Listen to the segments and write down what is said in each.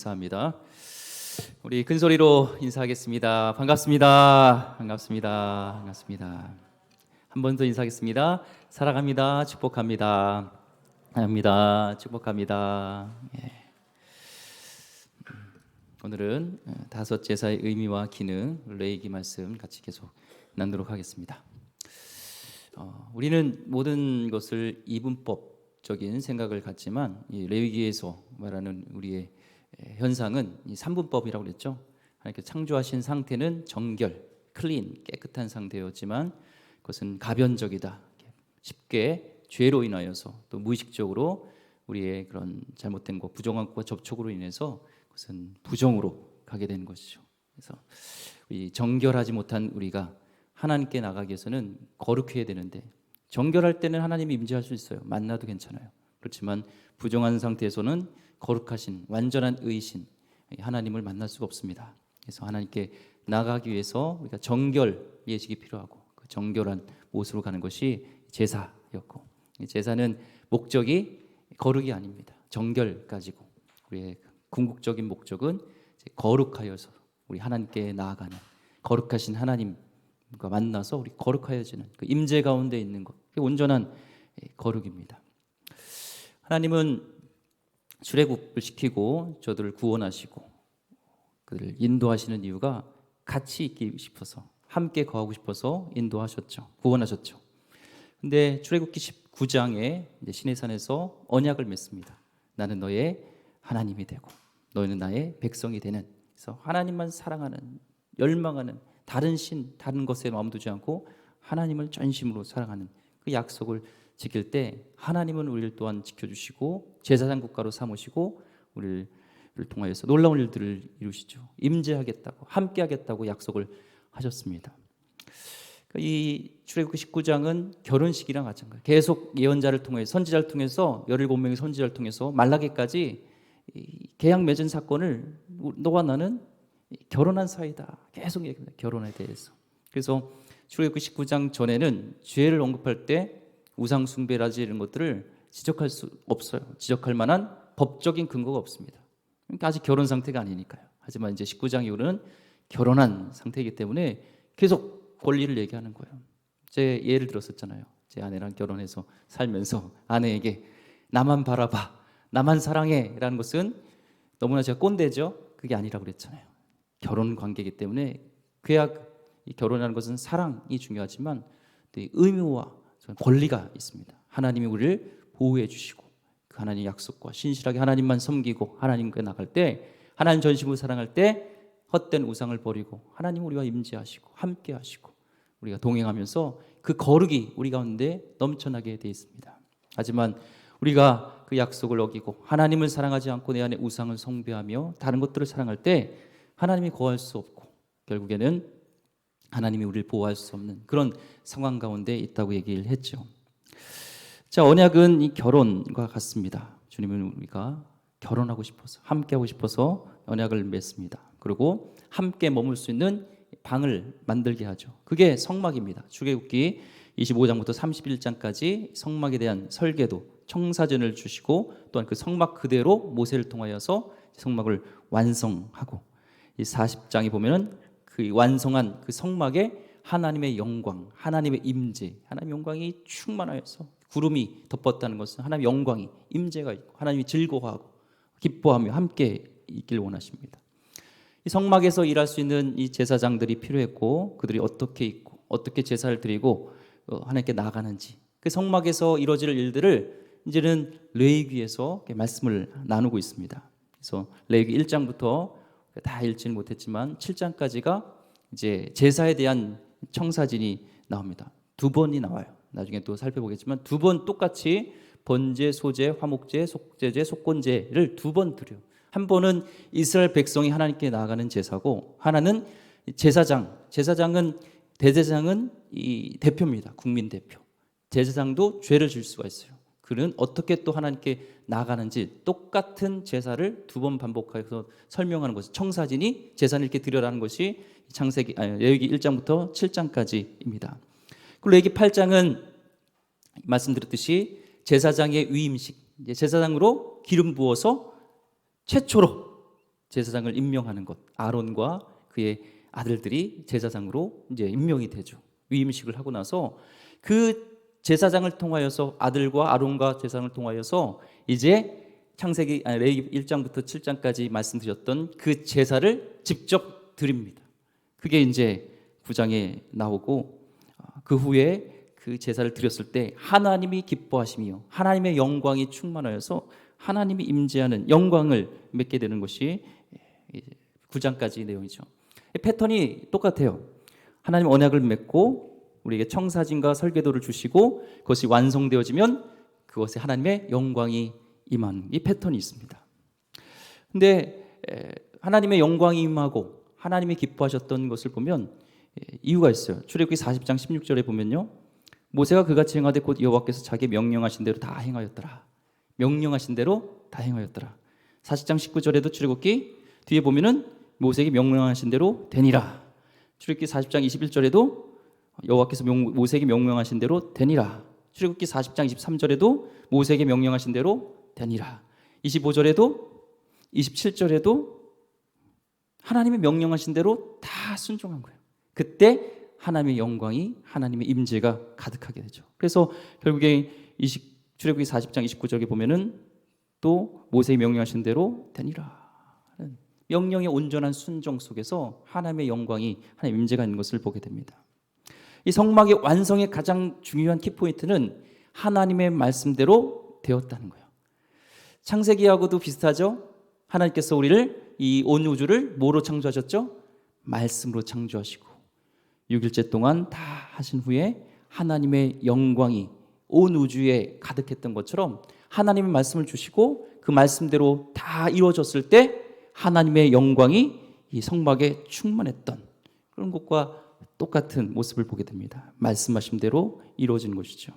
감사합니다. 우리 큰 소리로 인사하겠습니다. 반갑습니다. 반갑습니다. 반갑습니다. 한 번 더 인사하겠습니다. 사랑합니다. 축복합니다. 사랑합니다. 축복합니다. 예. 오늘은 다섯 제사의 의미와 기능, 레위기 말씀 같이 계속 나누도록 하겠습니다. 우리는 모든 것을 이분법적인 생각을 갖지만 이 레위기에서 말하는 우리의 현상은 이 삼분법이라고 그랬죠. 하나님께 창조하신 상태는 정결, 클린, 깨끗한 상태였지만 그것은 가변적이다. 쉽게 죄로 인하여서 또 무의식적으로 우리의 그런 잘못된 것, 부정한 것과 접촉으로 인해서 그것은 부정으로 가게 되는 것이죠. 그래서 이 정결하지 못한 우리가 하나님께 나가기 위해서는 거룩해야 되는데, 정결할 때는 하나님이 임재할 수 있어요. 만나도 괜찮아요. 그렇지만 부정한 상태에서는 거룩하신 완전한 의신 하나님을 만날 수가 없습니다. 그래서 하나님께 나가기 위해서 우리가 정결 예식이 필요하고, 그 정결한 모습으로 가는 것이 제사였고, 제사는 목적이 거룩이 아닙니다. 정결까지고, 우리의 궁극적인 목적은 거룩하여서 우리 하나님께 나아가는, 거룩하신 하나님과 만나서 우리 거룩하여지는 그 임재 가운데 있는 것, 그게 온전한 거룩입니다. 하나님은 출애굽을 시키고 저들을 구원하시고 그들을 인도하시는 이유가 같이 있기 싶어서, 함께 거하고 싶어서 인도하셨죠. 구원하셨죠. 근데 출애굽기 19장에 이제 시내산에서 언약을 맺습니다. 나는 너의 하나님이 되고 너희는 나의 백성이 되는. 그래서 하나님만 사랑하는, 열망하는, 다른 신, 다른 것에 마음 두지 않고 하나님을 전심으로 사랑하는 그 약속을 지킬 때 하나님은 우리를 또한 지켜주시고 제사장 국가로 삼으시고 우리를 통하여서 놀라운 일들을 이루시죠. 임재하겠다고, 함께하겠다고 약속을 하셨습니다. 이 출애굽기 19장은 결혼식이랑 마찬가지예요. 계속 예언자를 통해서, 선지자를 통해서, 17명의 선지자를 통해서 말라기까지 계약 맺은 사건을 너와 나는 결혼한 사이다 계속 얘기합니다. 결혼에 대해서. 그래서 출애굽기 19장 전에는 죄를 언급할 때 우상 숭배라지 이런 것들을 지적할 수 없어요. 지적할 만한 법적인 근거가 없습니다. 그러니까 아직 결혼 상태가 아니니까요. 하지만 이제 19장 이후는 결혼한 상태이기 때문에 계속 권리를 얘기하는 거예요. 제 예를 들었었잖아요. 제 아내랑 결혼해서 살면서 아내에게 나만 바라봐, 나만 사랑해 라는 것은 너무나 제가 꼰대죠. 그게 아니라고 그랬잖아요. 결혼 관계이기 때문에 결혼하는 것은 사랑이 중요하지만 또 의무와 권리가 있습니다. 하나님이 우리를 보호해 주시고 그 하나님의 약속과 신실하게 하나님만 섬기고 하나님께 나갈 때, 하나님 전심으로 사랑할 때 헛된 우상을 버리고 하나님 우리와 임재하시고 함께 하시고 우리가 동행하면서 그 거룩이 우리 가운데 넘쳐나게 되어 있습니다. 하지만 우리가 그 약속을 어기고 하나님을 사랑하지 않고 내 안에 우상을 숭배하며 다른 것들을 사랑할 때 하나님이 거할 수 없고 결국에는 하나님이 우리를 보호할 수 없는 그런 상황 가운데 있다고 얘기를 했죠. 자, 언약은 이 결혼과 같습니다. 주님은 우리가 결혼하고 싶어서, 함께하고 싶어서 언약을 맺습니다. 그리고 함께 머물 수 있는 방을 만들게 하죠. 그게 성막입니다. 출애굽기 25장부터 31장까지 성막에 대한 설계도, 청사전을 주시고 또한 그 성막 그대로 모세를 통하여서 성막을 완성하고, 이 40장에 보면은 그 완성한 그 성막에 하나님의 영광, 하나님의 임재, 하나님의 영광이 충만하여서 구름이 덮었다는 것은 하나님의 영광이, 임재가 있고 하나님이 즐거워하고 기뻐하며 함께 있길 원하십니다. 이 성막에서 일할 수 있는 이 제사장들이 필요했고 그들이 어떻게 있고 어떻게 제사를 드리고 하나님께 나아가는지, 그 성막에서 이루어질 일들을 이제는 레위기에서 말씀을 나누고 있습니다. 그래서 레위기 1장부터 다 읽지는 못했지만 7장까지가 이제 제사에 대한 청사진이 나옵니다. 두 번이 나와요. 나중에 또 살펴보겠지만 두 번 똑같이 번제, 소제, 화목제, 속제제, 속건제를 두 번 드려요. 한 번은 이스라엘 백성이 하나님께 나아가는 제사고, 하나는 제사장은 대제사장은 이 대표입니다. 국민 대표. 제사장도 죄를 질 수가 있어요. 그는 어떻게 또 하나님께 나아가는지 똑같은 제사를 두 번 반복해서 설명하는 것이, 청사진이 제사를 이렇게 드려라는 것이 레위기 1장부터 7장까지입니다. 그리고 레위기 8장은 말씀드렸듯이 제사장의 위임식, 제사장으로 기름 부어서 최초로 제사장을 임명하는 것, 아론과 그의 아들들이 제사장으로 이제 임명이 되죠. 위임식을 하고 나서 그 제사장을 통하여서 아들과 아론과 제사장을 통하여서 이제 레위기 1장부터 7장까지 말씀드렸던 그 제사를 직접 드립니다. 그게 이제 9장에 나오고 그 후에 그 제사를 드렸을 때 하나님이 기뻐하시며 하나님의 영광이 충만하여서 하나님이 임재하는 영광을 맺게 되는 것이 9장까지 내용이죠. 패턴이 똑같아요. 하나님 언약을 맺고 우리에게 청사진과 설계도를 주시고 그것이 완성되어지면 그것에 하나님의 영광이 임하는 이 패턴이 있습니다. 근데 하나님의 영광이 임하고 하나님이 기뻐하셨던 것을 보면 이유가 있어요. 출애굽기 40장 16절에 보면요, 모세가 그같이 행하되 곧 여호와께서 자기 명령하신 대로 다 행하였더라. 명령하신 대로 다 행하였더라. 40장 19절에도 출애굽기 뒤에 보면은 모세에게 명령하신 대로 되니라. 출애굽기 40장 21절에도 여호와께서 모세에게 명령하신 대로 되니라. 출애굽기 40장 23절에도 모세에게 명령하신 대로 되니라. 25절에도 27절에도 하나님이 명령하신 대로 다 순종한 거예요. 그때 하나님의 영광이, 하나님의 임재가 가득하게 되죠. 그래서 결국에 출애굽기 40장 29절에 보면은 또 모세에게 명령하신 대로 되니라. 명령의 온전한 순종 속에서 하나님의 영광이, 하나님의 임재가 있는 것을 보게 됩니다. 이 성막의 완성의 가장 중요한 키포인트는 하나님의 말씀대로 되었다는 거예요. 창세기하고도 비슷하죠. 하나님께서 우리를, 이 온 우주를 뭐로 창조하셨죠? 말씀으로 창조하시고 6일째 동안 다 하신 후에 하나님의 영광이 온 우주에 가득했던 것처럼 하나님의 말씀을 주시고 그 말씀대로 다 이루어졌을 때 하나님의 영광이 이 성막에 충만했던 그런 것과 똑같은 모습을 보게 됩니다. 말씀하신 대로 이루어진 것이죠.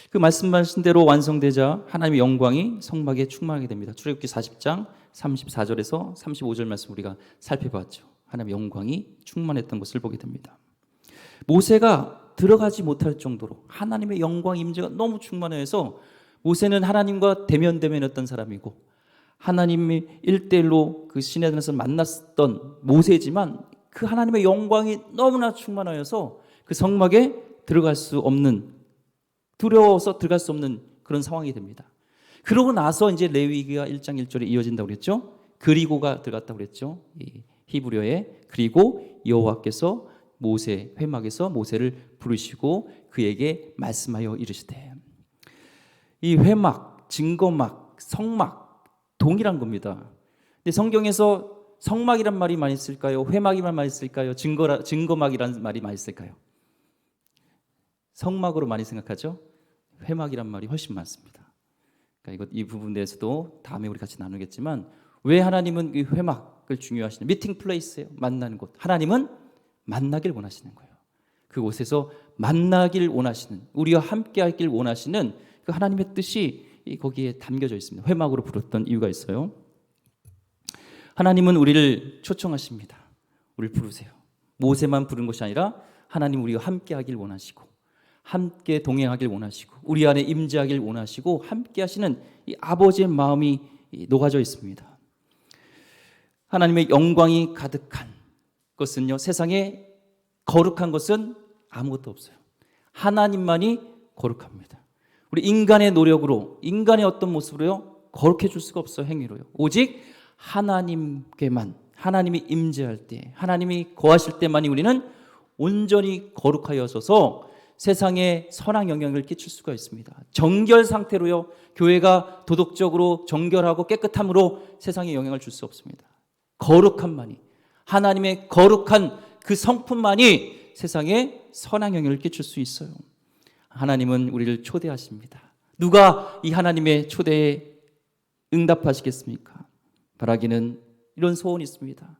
그 말씀하신 대로 완성되자 하나님의 영광이 성막에 충만하게 됩니다. 출애굽기 40장 34절에서 35절 말씀 우리가 살펴봤죠. 하나님의 영광이 충만했던 것을 보게 됩니다. 모세가 들어가지 못할 정도로 하나님의 영광 임재가 너무 충만해서 모세는 하나님과 대면대면했던 사람이고 하나님이 1대1로 그 시내산에서 만났던 모세지만 그 하나님의 영광이 너무나 충만하여서 그 성막에 들어갈 수 없는, 두려워서 들어갈 수 없는 그런 상황이 됩니다. 그러고 나서 이제 레위기가 1장 1절에 이어진다고 그랬죠. 그리고가 들어갔다고 그랬죠. 이 히브리어에 그리고 여호와께서 모세 회막에서 모세를 부르시고 그에게 말씀하여 이르시되, 이 회막, 증거막, 성막 동일한 겁니다. 근데 성경에서 성막이란 말이 많이 쓸까요? 회막이란 말이 쓸까요? 증거막이란 말이 많이 쓸까요? 성막으로 많이 생각하죠. 회막이란 말이 훨씬 많습니다. 그러니까 이 부분에 대해서도 다음에 우리 같이 나누겠지만 왜 하나님은 이 회막을 중요하시냐? 미팅 플레이스예요. 만나는 곳. 하나님은 만나길 원하시는 거예요. 그곳에서 만나길 원하시는, 우리와 함께하길 원하시는 그 하나님의 뜻이 거기에 담겨져 있습니다. 회막으로 부르던 이유가 있어요. 하나님은 우리를 초청하십니다. 우리를 부르세요. 모세만 부른 것이 아니라 하나님 우리와 함께하길 원하시고 함께 동행하길 원하시고 우리 안에 임재하길 원하시고 함께 하시는 이 아버지의 마음이 녹아져 있습니다. 하나님의 영광이 가득한 것은요, 세상에 거룩한 것은 아무것도 없어요. 하나님만이 거룩합니다. 우리 인간의 노력으로, 인간의 어떤 모습으로요 거룩해질 수가 없어요. 행위로요. 오직 하나님께만, 하나님이 임재할 때, 하나님이 거하실 때만이 우리는 온전히 거룩하여져서 세상에 선한 영향을 끼칠 수가 있습니다. 정결 상태로요, 교회가 도덕적으로 정결하고 깨끗함으로 세상에 영향을 줄 수 없습니다. 거룩함만이, 하나님의 거룩한 그 성품만이 세상에 선한 영향을 끼칠 수 있어요. 하나님은 우리를 초대하십니다. 누가 이 하나님의 초대에 응답하시겠습니까? 바라기는 이런 소원이 있습니다.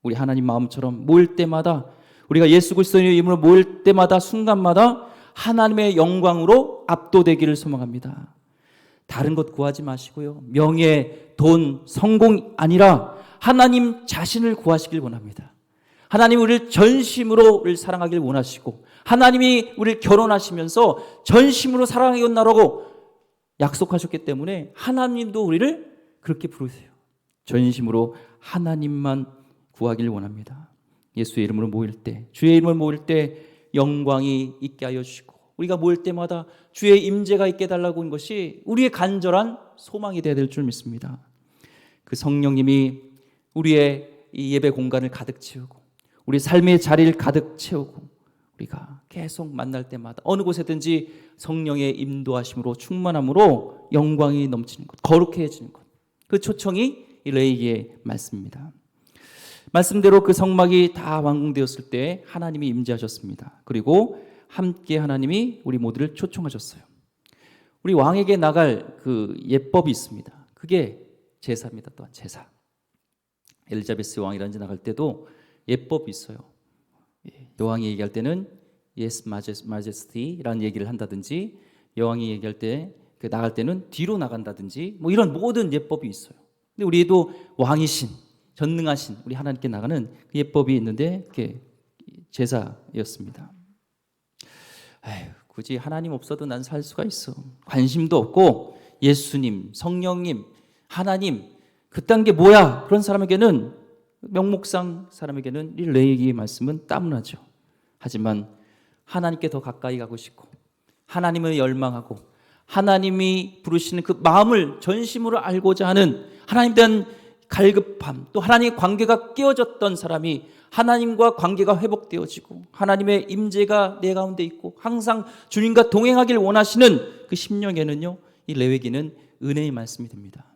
우리 하나님 마음처럼 모일 때마다, 우리가 예수 그리스도의 이름으로 모일 때마다, 순간마다 하나님의 영광으로 압도되기를 소망합니다. 다른 것 구하지 마시고요, 명예, 돈, 성공 아니라 하나님 자신을 구하시길 원합니다. 하나님 우리를 전심으로 사랑하길 원하시고 하나님이 우리를 결혼하시면서 전심으로 사랑하겠나라고 약속하셨기 때문에 하나님도 우리를 그렇게 부르세요. 전심으로 하나님만 구하길 원합니다. 예수의 이름으로 모일 때, 주의 이름을 모일 때 영광이 있게 하여 주시고, 우리가 모일 때마다 주의 임재가 있게 해달라고 한 것이 우리의 간절한 소망이 되어야 될 줄 믿습니다. 그 성령님이 우리의 이 예배 공간을 가득 채우고 우리 삶의 자리를 가득 채우고 우리가 계속 만날 때마다 어느 곳에든지 성령의 인도하심으로 충만함으로 영광이 넘치는 것, 거룩해지는 것, 그 초청이 이 레위기의 말씀입니다. 말씀대로 그 성막이 다 완공되었을 때 하나님이 임재하셨습니다. 그리고 함께 하나님이 우리 모두를 초청하셨어요. 우리 왕에게 나갈 그 예법이 있습니다. 그게 제사입니다. 또한 제사. 엘리자베스 왕이라는 데 나갈 때도 예법이 있어요. 여왕이 얘기할 때는 Yes, Majesty라는 얘기를 한다든지, 여왕이 얘기할 때 나갈 때는 뒤로 나간다든지, 뭐 이런 모든 예법이 있어요. 근데 우리도 왕이신, 전능하신 우리 하나님께 나가는 그 예법이 있는데 그게 제사였습니다. 아유, 굳이 하나님 없어도 난 살 수가 있어. 관심도 없고 예수님, 성령님, 하나님 그딴 게 뭐야? 그런 사람에게는, 명목상 사람에게는 이 레위기의 말씀은 따분하죠. 하지만 하나님께 더 가까이 가고 싶고 하나님을 열망하고 하나님이 부르시는 그 마음을 전심으로 알고자 하는 하나님에 대한 갈급함, 또 하나님의 관계가 깨어졌던 사람이 하나님과 관계가 회복되어지고 하나님의 임재가 내 가운데 있고 항상 주님과 동행하길 원하시는 그 심령에는요, 이 레위기는 은혜의 말씀이 됩니다.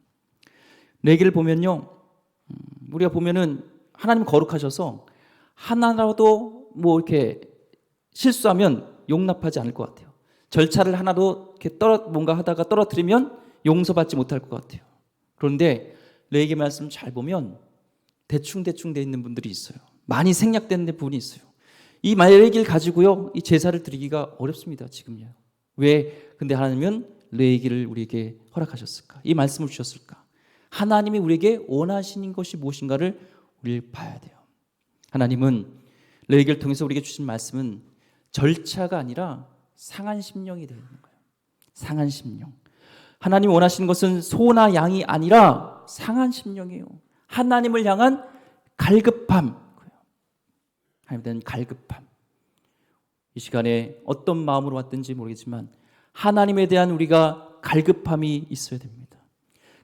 레위기를 보면요, 우리가 보면은 하나님 거룩하셔서 하나라도 뭐 이렇게 실수하면 용납하지 않을 것 같아요. 절차를 하나도 이렇게 뭔가 하다가 떨어뜨리면 용서받지 못할 것 같아요. 그런데 레위기 말씀 잘 보면 대충 돼 있는 분들이 있어요. 많이 생략된 부분이 있어요. 이 레위기를 가지고요, 이 제사를 드리기가 어렵습니다. 지금요. 왜? 근데 하나님은 레위기를 우리에게 허락하셨을까? 이 말씀을 주셨을까? 하나님이 우리에게 원하시는 것이 무엇인가를 우리를 봐야 돼요. 하나님은 레위기를 통해서 우리에게 주신 말씀은 절차가 아니라 상한 심령이 되는 거예요. 상한 심령. 하나님 원하시는 것은 소나 양이 아니라 상한 심령이에요. 하나님을 향한 갈급함. 하나님에 대한 갈급함. 이 시간에 어떤 마음으로 왔든지 모르겠지만 하나님에 대한 우리가 갈급함이 있어야 됩니다.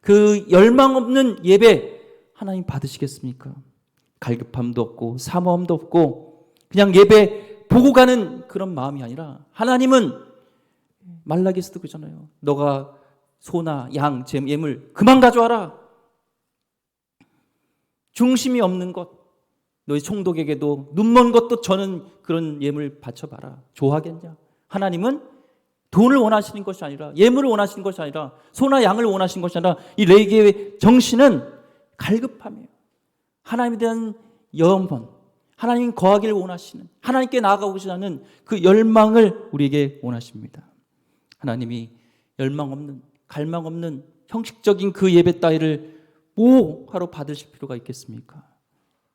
그 열망 없는 예배 하나님 받으시겠습니까? 갈급함도 없고 사모함도 없고 그냥 예배 보고 가는 그런 마음이 아니라, 하나님은 말라기에서도 그러잖아요. 너가 소나 양, 예물 그만 가져와라. 중심이 없는 것, 너희 총독에게도 눈먼 것도 저는 그런 예물 바쳐봐라. 좋아하겠냐? 하나님은 돈을 원하시는 것이 아니라, 예물을 원하시는 것이 아니라, 소나 양을 원하시는 것이 아니라, 이 레위기의 정신은 갈급함이에요. 하나님에 대한 염원, 하나님 거하기를 원하시는, 하나님께 나아가고자 하는 그 열망을 우리에게 원하십니다. 하나님이 열망 없는, 갈망 없는 형식적인 그 예배 따위를 뭐하러 받으실 필요가 있겠습니까?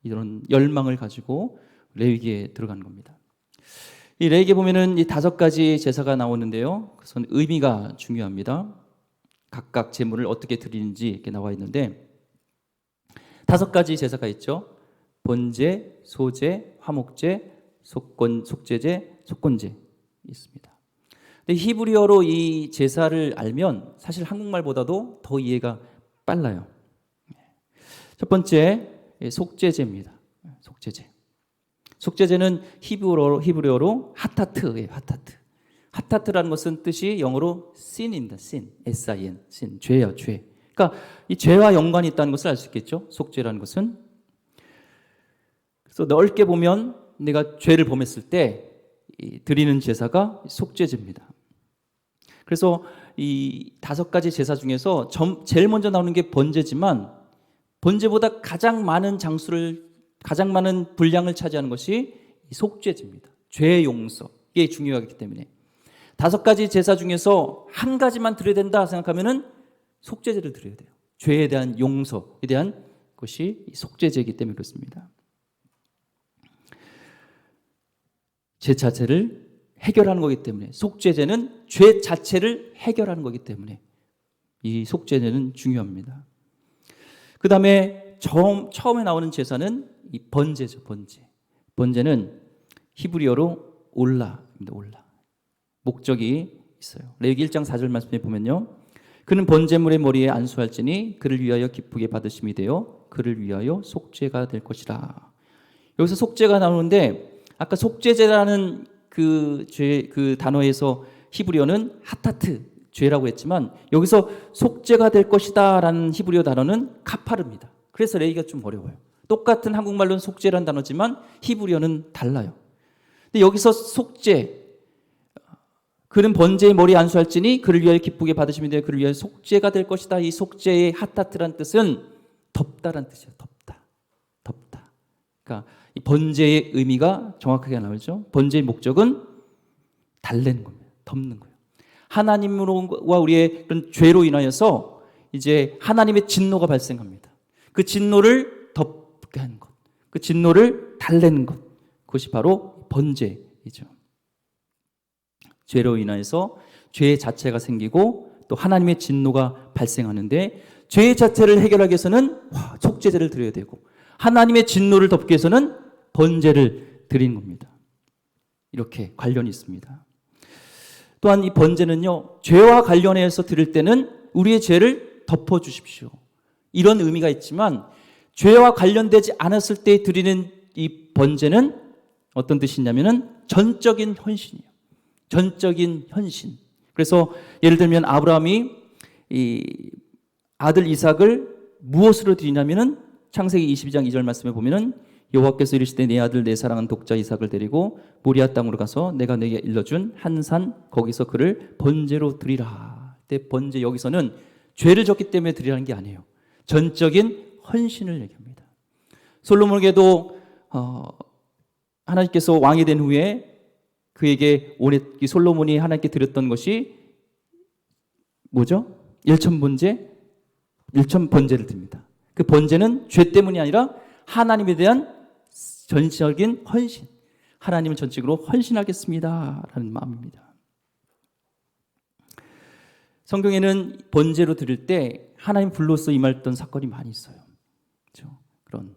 이런 열망을 가지고 레위기에 들어간 겁니다. 이 레위기에 보면은 이 5가지 제사가 나오는데요. 그것은 의미가 중요합니다. 각각 제물을 어떻게 드리는지 이렇게 나와 있는데 5가지 제사가 있죠. 번제, 소제, 화목제, 속죄제, 속건제 있습니다. 근데 히브리어로 이 제사를 알면 사실 한국말보다도 더 이해가 빨라요. 첫 번째 속죄제입니다. 속죄제. 속죄제는 히브리어로 하타트예요. 하타트. 하타트라는 것은 뜻이 영어로 sin입니다. sin, S-I-N, sin, 죄예요, 죄. 그러니까 이 죄와 연관이 있다는 것을 알 수 있겠죠. 속죄라는 것은. 그래서 넓게 보면 내가 죄를 범했을 때 드리는 제사가 속죄제입니다. 그래서 이 5가지 제사 중에서 제일 먼저 나오는 게 번제지만 번제보다 가장 많은 분량을 차지하는 것이 속죄제입니다. 죄 용서. 이게 중요하기 때문에 5가지 제사 중에서 한 가지만 드려야 된다 생각하면은 속죄제를 드려야 돼요. 죄에 대한 용서에 대한 것이 속죄제이기 때문에 그렇습니다. 죄 자체를 해결하는 거기 때문에, 속죄제는 죄 자체를 해결하는 거기 때문에 이 속죄제는 중요합니다. 그 다음에 처음에 나오는 제사는 이 번제죠. 번제는 히브리어로 올라입니다. 올라. 목적이 있어요. 레위기 1장 4절 말씀에 보면요. 그는 번제물의 머리에 안수할지니 그를 위하여 기쁘게 받으심이 되어 그를 위하여 속죄가 될 것이라. 여기서 속죄가 나오는데 아까 속죄제라는 그 단어에서 히브리어는 하타트, 죄라고 했지만 여기서 속죄가 될 것이다 라는 히브리어 단어는 카파르입니다. 그래서 레위기가 좀 어려워요. 똑같은 한국말로는 속죄라는 단어지만 히브리어는 달라요. 근데 여기서 속죄, 그는 번제의 머리에 안수할지니 그를 위하여 기쁘게 받으시면 돼요. 그를 위하여 속죄가 될 것이다. 이 속죄의 하타트란 뜻은 덮다란 뜻이에요. 덮다. 그러니까 이 번제의 의미가 정확하게 나오죠. 번제의 목적은 달래는 겁니다. 덮는 거예요. 하나님과 우리의 그런 죄로 인하여서 이제 하나님의 진노가 발생합니다. 그 진노를 덮게 하는 것, 그 진노를 달래는 것, 그것이 바로 번제이죠. 죄로 인하여서 죄 자체가 생기고 또 하나님의 진노가 발생하는데 죄 자체를 해결하기 위해서는 속죄제를 드려야 되고 하나님의 진노를 덮기 위해서는 번제를 드리는 겁니다. 이렇게 관련이 있습니다. 또한 이 번제는요, 죄와 관련해서 드릴 때는 우리의 죄를 덮어주십시오. 이런 의미가 있지만 죄와 관련되지 않았을 때 드리는 이 번제는 어떤 뜻이냐면은 전적인 헌신이에요. 전적인 헌신. 그래서 예를 들면 아브라함이 이 아들 이삭을 무엇으로 드리냐면은 창세기 22장 2절 말씀에 보면은 여호와께서 이르시되 내 아들 내 사랑하는 독자 이삭을 데리고 모리아 땅으로 가서 내가 내게 일러준 한 산 거기서 그를 번제로 드리라. 근데 번제 여기서는 죄를 졌기 때문에 드리라는 게 아니에요. 전적인 헌신을 얘기합니다. 솔로몬에게도 하나님께서 왕이 된 후에 그에게 솔로몬이 하나님께 드렸던 것이 뭐죠? 일천번제를 드립니다. 그 번제는 죄 때문이 아니라 하나님에 대한 전적인 헌신, 하나님을 전적으로 헌신하겠습니다 라는 마음입니다. 성경에는 번제로 드릴 때 하나님 불로서 임했던 사건이 많이 있어요. 그렇죠? 그런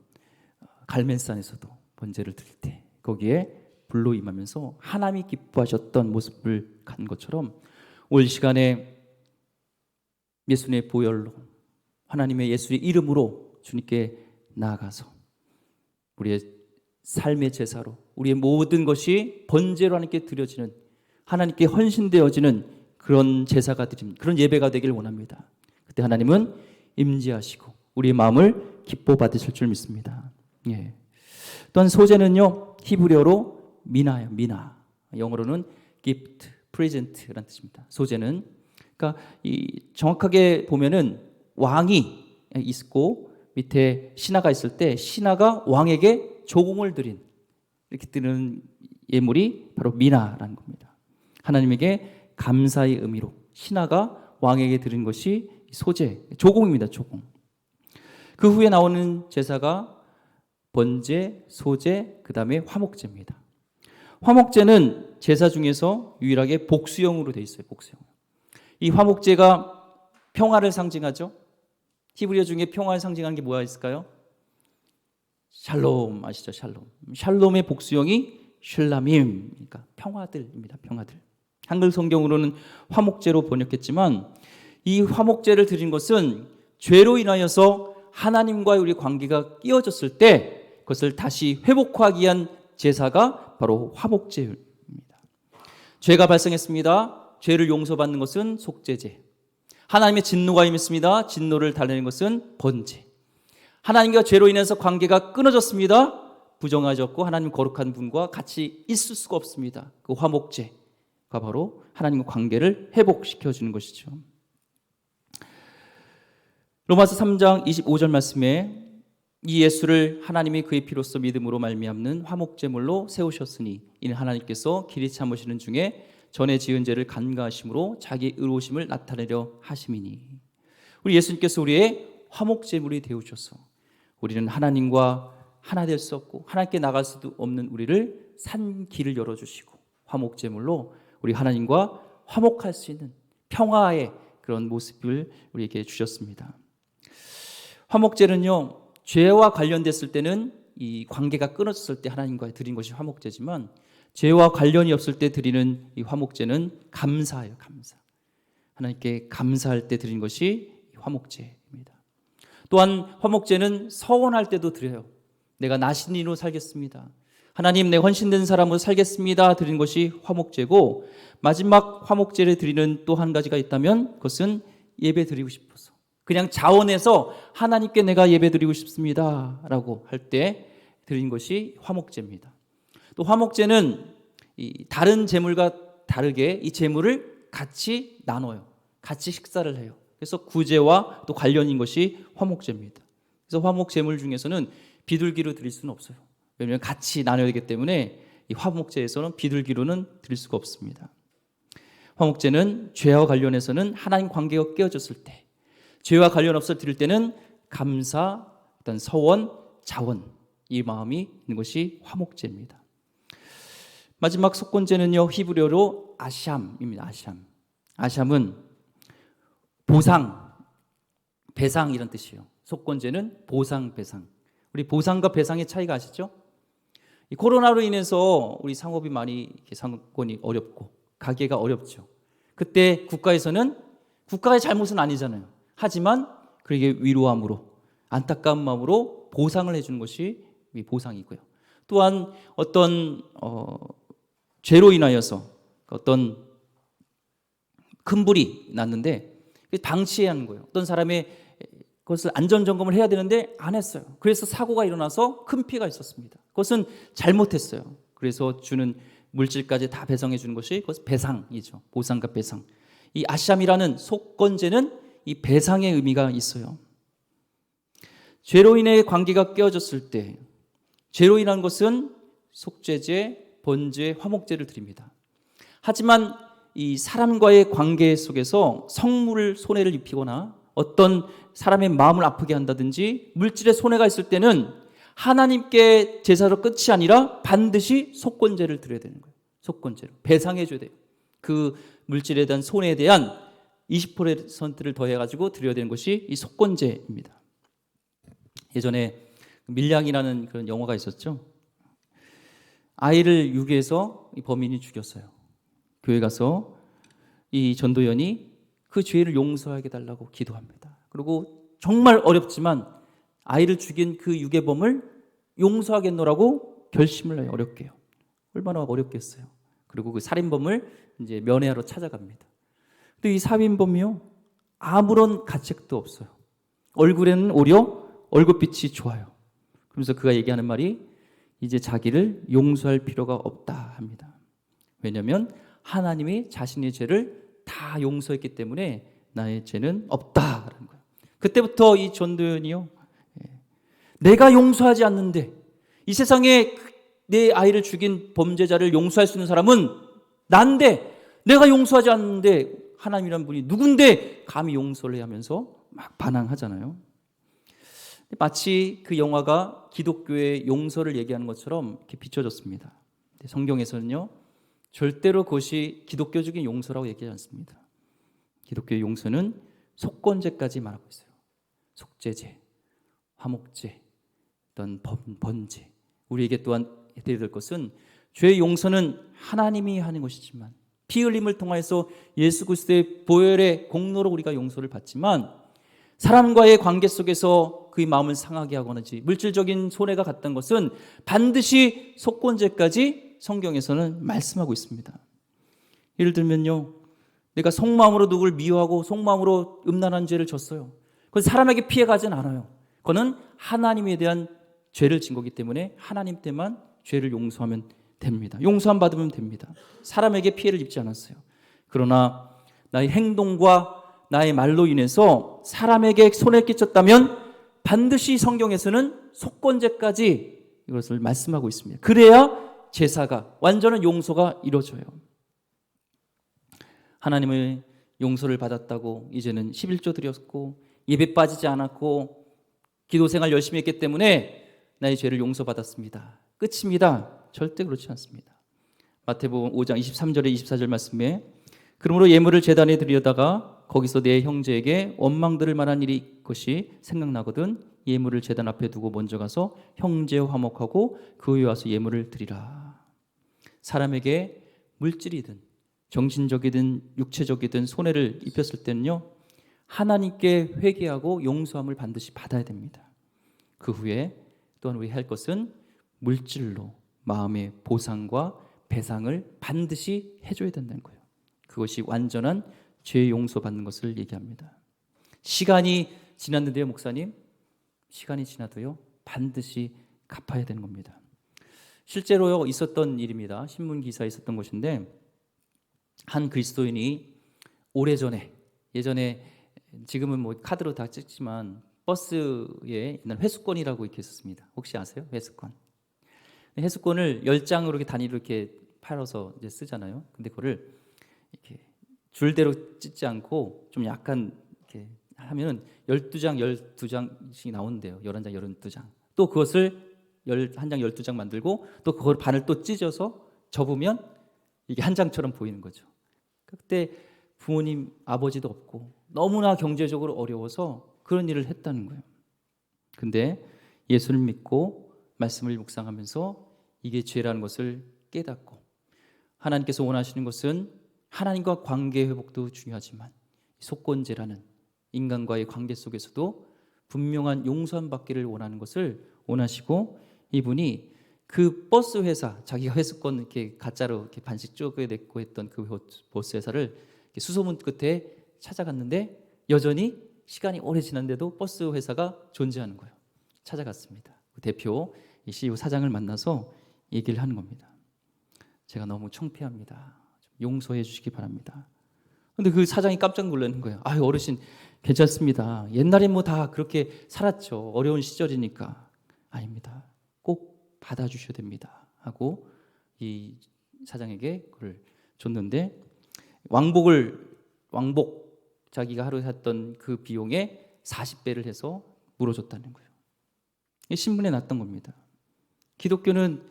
갈멜산에서도 번제를 드릴 때 거기에 불로 임하면서 하나님이 기뻐하셨던 모습을 간 것처럼 올 시간에 예수님의 보혈로 하나님의 예수의 이름으로 주님께 나아가서 우리의 삶의 제사로 우리의 모든 것이 번제로 하나님께 드려지는 하나님께 헌신되어지는 그런 제사가 드립니다. 그런 예배가 되길 원합니다. 그때 하나님은 임재하시고 우리의 마음을 기뻐 받으실 줄 믿습니다. 예. 또한 소제는요 히브리어로 미나예요. 미나. 영어로는 gift, present라는 뜻입니다. 소제는 그러니까 이 정확하게 보면은 왕이 있고 밑에 신하가 있을 때 신하가 왕에게 조공을 드린 이렇게 드리는 예물이 바로 미나라는 겁니다. 하나님에게 감사의 의미로 신하가 왕에게 드린 것이 소제, 조공입니다. 조공. 그 후에 나오는 제사가 번제, 소제, 그 다음에 화목제입니다. 화목제는 제사 중에서 유일하게 복수형으로 되어 있어요. 복수형. 이 화목제가 평화를 상징하죠. 히브리어 중에 평화를 상징하는 게 뭐가 있을까요? 샬롬 아시죠? 샬롬. 샬롬의 복수형이 슐라밈, 그러니까 평화들입니다. 평화들. 한글 성경으로는 화목제로 번역했지만 이 화목제를 드린 것은 죄로 인하여서 하나님과의 우리 관계가 끼어졌을 때 그것을 다시 회복하기 위한 제사가 바로 화목제입니다. 죄가 발생했습니다. 죄를 용서받는 것은 속죄제. 하나님의 진노가 임했습니다. 진노를 달래는 것은 번제. 하나님과 죄로 인해서 관계가 끊어졌습니다. 부정하셨고 하나님 거룩한 분과 같이 있을 수가 없습니다. 그 화목제가 바로 하나님과 관계를 회복시켜주는 것이죠. 로마서 3장 25절 말씀에 이 예수를 하나님이 그의 피로써 믿음으로 말미암는 화목제물로 세우셨으니 이는 하나님께서 길이 참으시는 중에 전에 지은 죄를 간과하심으로 자기 의로우심을 나타내려 하심이니. 우리 예수님께서 우리의 화목제물이 되어주셔서 우리는 하나님과 하나 될 수 없고 하나님께 나갈 수도 없는 우리를 산 길을 열어주시고 화목제물로 우리 하나님과 화목할 수 있는 평화의 그런 모습을 우리에게 주셨습니다. 화목제는요, 죄와 관련됐을 때는 이 관계가 끊어졌을 때 하나님과 드린 것이 화목제지만, 죄와 관련이 없을 때 드리는 이 화목제는 감사예요. 감사. 하나님께 감사할 때 드린 것이 화목제입니다. 또한 화목제는 서원할 때도 드려요. 내가 나신인으로 살겠습니다. 하나님, 내 헌신된 사람으로 살겠습니다. 드리는 것이 화목제고, 마지막 화목제를 드리는 또 한 가지가 있다면 그것은 예배 드리고 싶어서, 그냥 자원해서 하나님께 내가 예배 드리고 싶습니다 라고 할 때 드린 것이 화목제입니다. 또 화목제는 이 다른 제물과 다르게 이 제물을 같이 나눠요. 같이 식사를 해요. 그래서 구제와 또 관련인 것이 화목제입니다. 그래서 화목 제물 중에서는 비둘기로 드릴 수는 없어요. 왜냐하면 같이 나눠야 되기 때문에 이 화목제에서는 비둘기로는 드릴 수가 없습니다. 화목제는 죄와 관련해서는 하나님 관계가 깨어졌을 때, 죄와 관련 없어 드릴 때는 감사, 일단 서원, 자원, 이 마음이 있는 것이 화목제입니다. 마지막 속건제는요, 히브리어로 아샴입니다. 아샴은 보상, 배상 이런 뜻이에요. 속건제는 보상, 배상. 우리 보상과 배상의 차이가 아시죠? 이 코로나로 인해서 우리 상업이 많이 상권이 어렵고 가게가 어렵죠. 그때 국가에서는 국가의 잘못은 아니잖아요. 하지만 그에게 위로함으로, 안타까운 마음으로 보상을 해주는 것이 이 보상이고요. 또한 어떤 죄로 인하여서 어떤 큰 불이 났는데 방치해야 하는 거예요. 어떤 사람의 그것을 안전점검을 해야 되는데 안 했어요. 그래서 사고가 일어나서 큰 피해가 있었습니다. 그것은 잘못했어요. 그래서 주는 물질까지 다 배상해 주는 것이 그것은 배상이죠. 보상과 배상. 이 아샴이라는 속건제는 이 배상의 의미가 있어요. 죄로 인해 관계가 깨어졌을 때, 죄로 인한 것은 속죄제, 번제, 화목제를 드립니다. 하지만 이 사람과의 관계 속에서 성물을 손해를 입히거나 어떤 사람의 마음을 아프게 한다든지 물질의 손해가 있을 때는 하나님께 제사로 끝이 아니라 반드시 속건제를 드려야 되는 거예요. 속건제로 배상해 줘야 돼요. 그 물질에 대한 손해에 대한 20%를 더해가지고 드려야 되는 것이 이 속건제입니다. 예전에 밀양이라는 그런 영화가 있었죠. 아이를 유기해서 이 범인이 죽였어요. 교회 가서 이 전도연이 그 죄를 용서하게 달라고 기도합니다. 그리고 정말 어렵지만 아이를 죽인 그 유괴범을 용서하겠노라고 결심을 해요. 어렵게요. 얼마나 어렵겠어요. 그리고 그 살인범을 이제 면회하러 찾아갑니다. 근데 이 살인범이요, 아무런 가책도 없어요. 얼굴에는 오히려 얼굴빛이 좋아요. 그러면서 그가 얘기하는 말이 이제 자기를 용서할 필요가 없다 합니다. 왜냐하면 하나님이 자신의 죄를 다 용서했기 때문에 나의 죄는 없다라는 거예요. 그때부터 이 전도연이요, 내가 용서하지 않는데 이 세상에 내 아이를 죽인 범죄자를 용서할 수 있는 사람은 난데, 내가 용서하지 않는데 하나님이란 분이 누군데 감히 용서를 해야 하면서 막 반항하잖아요. 마치 그 영화가 기독교의 용서를 얘기하는 것처럼 이렇게 비춰졌습니다. 성경에서는요, 절대로 그것이 기독교적인 용서라고 얘기하지 않습니다. 기독교의 용서는 속건제까지 말하고 있어요. 속죄제, 화목제, 어떤 번제. 우리에게 또한 해야 될 것은, 죄의 용서는 하나님이 하는 것이지만 피 흘림을 통해서 예수 그리스도의 보혈의 공로로 우리가 용서를 받지만, 사람과의 관계 속에서 그의 마음을 상하게 하거나 물질적인 손해가 갔던 것은 반드시 속건제까지 성경에서는 말씀하고 있습니다. 예를 들면요, 내가 속마음으로 누구를 미워하고 속마음으로 음란한 죄를 졌어요. 그건 사람에게 피해가진 않아요. 그거는 하나님에 대한 죄를 진 거기 때문에 하나님 때만 죄를 용서하면 됩니다. 용서함 받으면 됩니다. 사람에게 피해를 입지 않았어요. 그러나 나의 행동과 나의 말로 인해서 사람에게 손해 끼쳤다면 반드시 성경에서는 속건제까지 이것을 말씀하고 있습니다. 그래야 제사가, 완전한 용서가 이루어져요. 하나님의 용서를 받았다고 이제는 11조 드렸고 예배 빠지지 않았고 기도생활 열심히 했기 때문에 나의 죄를 용서받았습니다. 끝입니다. 절대 그렇지 않습니다. 마태복음 5장 23절에 24절 말씀에, 그러므로 예물을 제단에 드리려다가 거기서 내 형제에게 원망들을 말한 일이 것이 생각나거든 예물을 제단 앞에 두고 먼저 가서 형제와 화목하고 그 후에 와서 예물을 드리라. 사람에게 물질이든 정신적이든 육체적이든 손해를 입혔을 때는요, 하나님께 회개하고 용서함을 반드시 받아야 됩니다. 그 후에 또한 우리 할 것은 물질로 마음의 보상과 배상을 반드시 해줘야 된다는 거예요. 그것이 완전한 죄 용서받는 것을 얘기합니다. 시간이 지났는데요, 목사님, 시간이 지나도요 반드시 갚아야 되는 겁니다. 실제로요 있었던 일입니다. 신문 기사에 있었던 것인데, 한 그리스도인이 오래전에, 예전에 지금은 뭐 카드로 다 찍지만 버스에 옛날 회수권이라고 이렇게 있었습니다. 혹시 아세요? 회수권. 회수권을 10장으로 이렇게 단위로 이렇게 팔아서 이제 쓰잖아요. 근데 그거를 이렇게 줄대로 찢지 않고 좀 약간 이렇게 하면은 12장, 12장씩 나온대요. 11장, 12장. 또 그것을 1장, 12장 만들고 또 그걸 반을 또 찢어서 접으면 이게 한 장처럼 보이는 거죠. 그때 부모님, 아버지도 없고 너무나 경제적으로 어려워서 그런 일을 했다는 거예요. 근데 예수를 믿고 말씀을 묵상하면서 이게 죄라는 것을 깨닫고, 하나님께서 원하시는 것은 하나님과 관계 회복도 중요하지만 속건제라는 인간과의 관계 속에서도 분명한 용서함 받기를 원하는 것을 원하시고, 이분이 그 버스 회사, 자기가 회수권 이렇게 가짜로 이렇게 반씩 쪼개냈고 했던 그 버스 회사를 수소문 끝에 찾아갔는데 여전히 시간이 오래 지났는데도 버스 회사가 존재하는 거예요. 찾아갔습니다. 그 대표 이 CEO 사장을 만나서 얘기를 하는 겁니다. 제가 너무 창피합니다. 용서해 주시기 바랍니다. 근데 그 사장이 깜짝 놀라는 거예요. 아유, 어르신 괜찮습니다. 옛날에 뭐 다 그렇게 살았죠. 어려운 시절이니까. 아닙니다. 꼭 받아주셔야 됩니다. 하고 이 사장에게 그걸 줬는데, 왕복 자기가 하루 했던 그 비용에 40배를 해서 물어줬다는 거예요. 신문에 났던 겁니다. 기독교는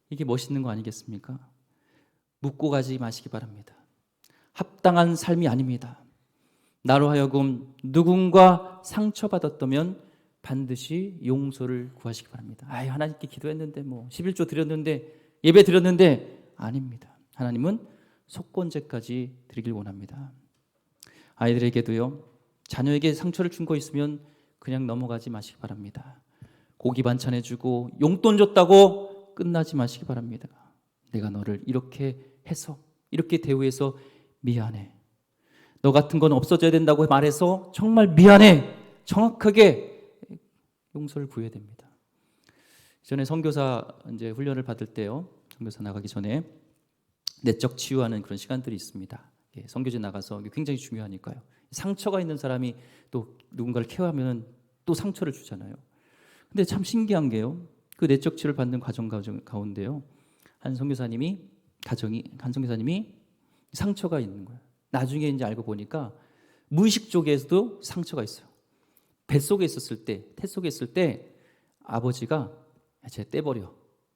이게 멋있는 거 아니겠습니까? 묻고 가지 마시기 바랍니다. 합당한 삶이 아닙니다. 나로 하여금 누군가 상처받았다면 반드시 용서를 구하시기 바랍니다. 아유, 하나님께 기도했는데 뭐 11조 드렸는데 예배 드렸는데, 아닙니다. 하나님은 속건제까지 드리길 원합니다. 아이들에게도요, 자녀에게 상처를 준 거 있으면 그냥 넘어가지 마시기 바랍니다. 고기 반찬 해주고 용돈 줬다고 끝나지 마시기 바랍니다. 내가 너를 이렇게 해서, 이렇게 대우해서 미안해. 너 같은 건 없어져야 된다고 말해서 정말 미안해. 정확하게 용서를 구해야 됩니다. 전에 선교사 이제 훈련을 받을 때요, 선교사 나가기 전에 내적 치유하는 그런 시간들이 있습니다. 선교지 나가서 굉장히 중요하니까요. 상처가 있는 사람이 또 누군가를 케어하면 또 상처를 주잖아요. 근데 참 신기한 게요, 그 내적 치유를 받는 과정 가운데요, 한 선교사님이 상처가 있는 거예요. 나중에 이제 알고 보니까 무의식 쪽에서도 상처가 있어요. 뱃속에 있었을 때, 태속에 있을 때 아버지가 쟤 떼버려,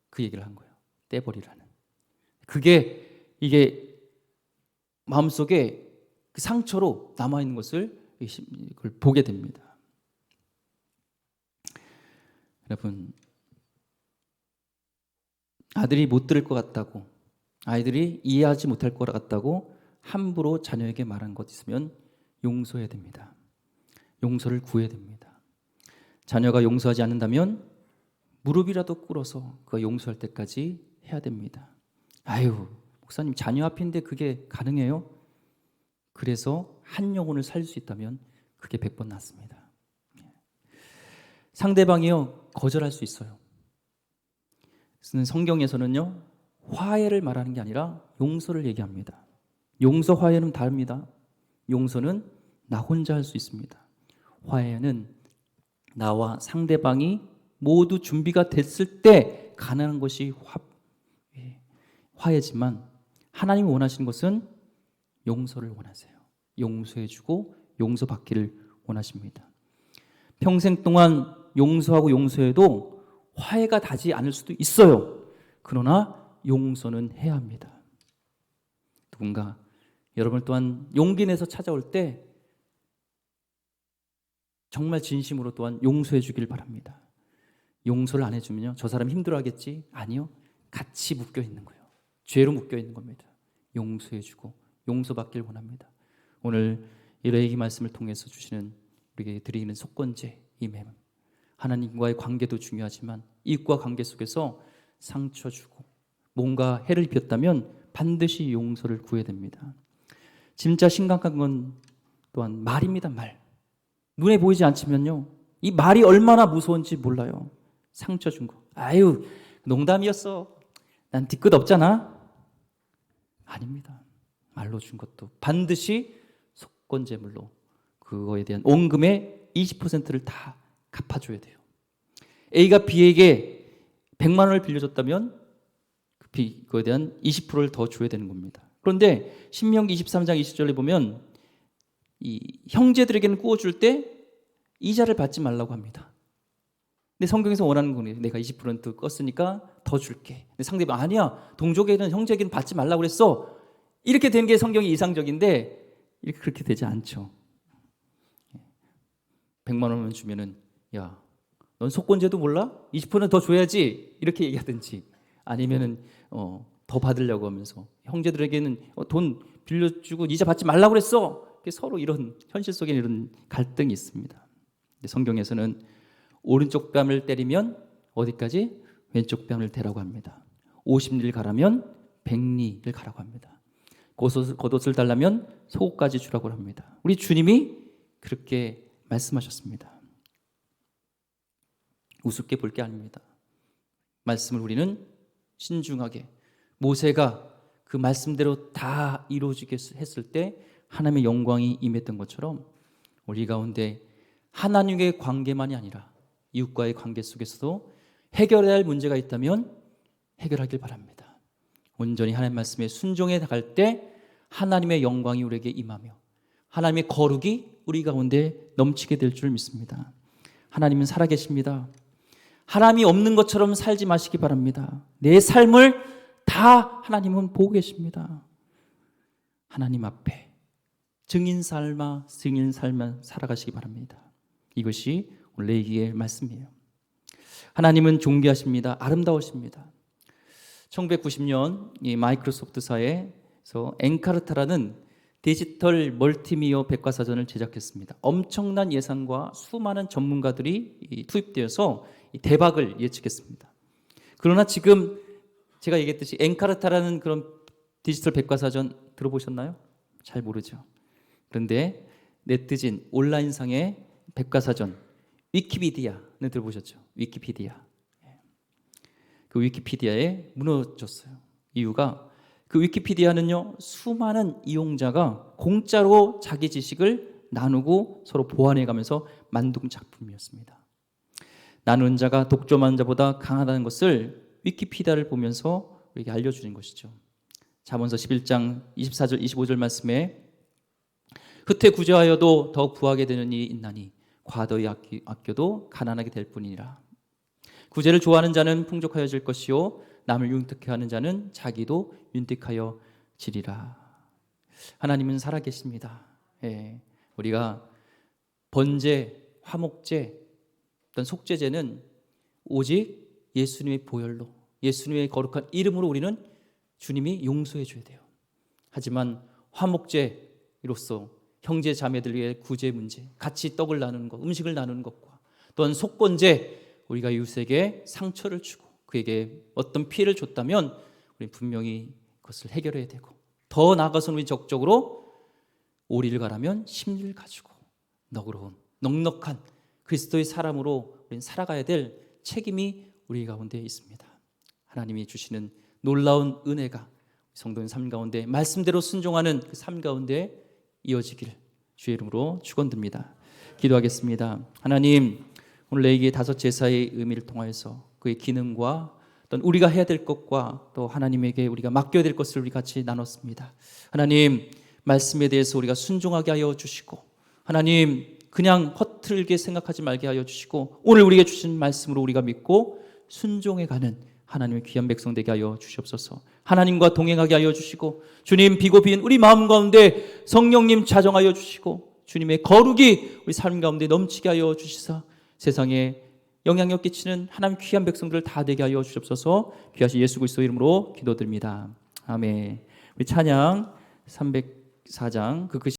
그 얘기를 한 거예요. 떼버리라는. 그게 이게 마음속에 그 상처로 남아있는 것을 그걸 보게 됩니다. 여러분, 아들이 못 들을 것 같다고, 아이들이 이해하지 못할 것 같다고 함부로 자녀에게 말한 것 있으면 용서해야 됩니다. 용서를 구해야 됩니다. 자녀가 용서하지 않는다면 무릎이라도 꿇어서 그가 용서할 때까지 해야 됩니다. 아유, 목사님 자녀 앞인데 그게 가능해요? 그래서 한 영혼을 살릴 수 있다면 그게 100번 낫습니다. 상대방이요, 거절할 수 있어요. 성경에서는요, 화해를 말하는 게 아니라 용서를 얘기합니다. 용서, 화해는 다릅니다. 용서는 나 혼자 할 수 있습니다. 화해는 나와 상대방이 모두 준비가 됐을 때 가능한 것이 화해지만, 하나님이 원하시는 것은 용서를 원하세요. 용서해주고 용서받기를 원하십니다. 평생 동안 용서하고 용서해도 화해가 닿지 않을 수도 있어요. 그러나 용서는 해야 합니다. 누군가 여러분 또한 용기 내서 찾아올 때 정말 진심으로 또한 용서해 주길 바랍니다. 용서를 안 해주면요, 저 사람 힘들어하겠지? 아니요, 같이 묶여 있는 거예요. 죄로 묶여 있는 겁니다. 용서해 주고 용서받길 원합니다. 오늘 이 레위기 말씀을 통해서 주시는 우리에게 드리는 속건제, 임햄, 하나님과의 관계도 중요하지만 이웃과 관계 속에서 상처 주고 뭔가 해를 입혔다면 반드시 용서를 구해야 됩니다. 진짜 심각한 건 또한 말입니다. 말. 눈에 보이지 않지만요, 이 말이 얼마나 무서운지 몰라요. 상처 준 거, 아유 농담이었어, 난 뒤끝 없잖아. 아닙니다. 말로 준 것도 반드시 속건제물로 그거에 대한 원금의 20%를 다 갚아줘야 돼요. A가 B에게 100만 원을 빌려줬다면 그거에 대한 20%를 더 줘야 되는 겁니다. 그런데 신명기 23장 20절에 보면 이 형제들에게는 구워줄 때 이자를 받지 말라고 합니다. 근데 성경에서 원하는 거는 내가 20% 껐으니까 더 줄게. 근데 상대방 아니야, 동족에는 형제에게는 받지 말라고 그랬어. 이렇게 되는 게 성경이 이상적인데 이렇게 그렇게 되지 않죠. 100만 원만 주면은 야, 넌 속건제도 몰라? 20%는 더 줘야지. 이렇게 얘기하든지 아니면은 더 받으려고 하면서 형제들에게는 돈 빌려주고 이자 받지 말라고 그랬어. 서로 이런 현실 속에 이런 갈등이 있습니다. 성경에서는 오른쪽 뺨을 때리면 어디까지? 왼쪽 뺨을 대라고 합니다. 50리를 가라면 100리를 가라고 합니다. 겉옷을 달라면 속옷까지 주라고 합니다. 우리 주님이 그렇게 말씀하셨습니다. 우습게 볼 게 아닙니다. 말씀을 우리는 신중하게, 모세가 그 말씀대로 다 이루어지게 했을 때 하나님의 영광이 임했던 것처럼 우리 가운데 하나님과의 관계만이 아니라 이웃과의 관계 속에서도 해결해야 할 문제가 있다면 해결하길 바랍니다. 온전히 하나님 말씀에 순종해 나갈 때 하나님의 영광이 우리에게 임하며 하나님의 거룩이 우리 가운데 넘치게 될 줄 믿습니다. 하나님은 살아계십니다. 하나님이 없는 것처럼 살지 마시기 바랍니다. 내 삶을 다 하나님은 보고 계십니다. 하나님 앞에 증인 삶아 살아가시기 바랍니다. 이것이 오늘 레위기의 말씀이에요. 하나님은 존귀하십니다. 아름다우십니다. 1990년 이 마이크로소프트사에서 엔카르타라는 디지털 멀티미디어 백과사전을 제작했습니다. 엄청난 예산과 수많은 전문가들이 투입되어서 대박을 예측했습니다. 그러나 지금 제가 얘기했듯이 엔카르타라는 그런 디지털 백과사전 들어보셨나요? 잘 모르죠. 그런데 네티즌 온라인상의 백과사전 위키피디아는 들어보셨죠? 위키피디아. 그 위키피디아에 무너졌어요. 이유가 그 위키피디아는요, 수많은 이용자가 공짜로 자기 지식을 나누고 서로 보완해가면서 만든 작품이었습니다. 나누는 자가 독점하는 자보다 강하다는 것을 위키피디아를 보면서 우리에게 알려주는 것이죠. 잠언서 11장 24절 25절 말씀에 흩에 구제하여도 더욱 부하게 되는 일이 있나니 과도히 아껴도 가난하게 될 뿐이니라. 구제를 좋아하는 자는 풍족하여질 것이요 남을 윤택해 하는 자는 자기도 윤택하여 지리라. 하나님은 살아계십니다. 우리가 번제, 화목제, 어떤 속죄제는 오직 예수님의 보혈로, 예수님의 거룩한 이름으로 우리는 주님이 용서해 줘야 돼요. 하지만 화목제로서 형제 자매들 위해 구제 문제, 같이 떡을 나누는 것, 음식을 나누는 것과 또한 속건제, 우리가 이웃에게 상처를 주고 그에게 어떤 피해를 줬다면 우리 분명히 그것을 해결해야 되고, 더 나아가서는 우리 적극적으로 오리를 가라면 심리를 가지고 너그러운 넉넉한 그리스도의 사람으로 우리는 살아가야 될 책임이 우리 가운데 있습니다. 하나님이 주시는 놀라운 은혜가 성도인 삶 가운데 말씀대로 순종하는 그 삶 가운데 이어지길 주의 이름으로 축원드립니다. 기도하겠습니다. 하나님, 오늘 레위기의 다섯 제사의 의미를 통하여서 그의 기능과 또 우리가 해야 될 것과 또 하나님에게 우리가 맡겨야 될 것을 우리 같이 나눴습니다. 하나님, 말씀에 대해서 우리가 순종하게 하여 주시고, 하나님 그냥 허틀게 생각하지 말게 하여 주시고, 오늘 우리에게 주신 말씀으로 우리가 믿고 순종해 가는 하나님의 귀한 백성 되게 하여 주시옵소서. 하나님과 동행하게 하여 주시고, 주님 비고 빈 우리 마음 가운데 성령님 자정하여 주시고, 주님의 거룩이 우리 삶 가운데 넘치게 하여 주시사 세상에 영향력 끼치는 하나님 귀한 백성들을 다 되게 하여 주옵소서. 귀하신 예수 그리스도 이름으로 기도드립니다. 아멘. 우리 찬양 304장 그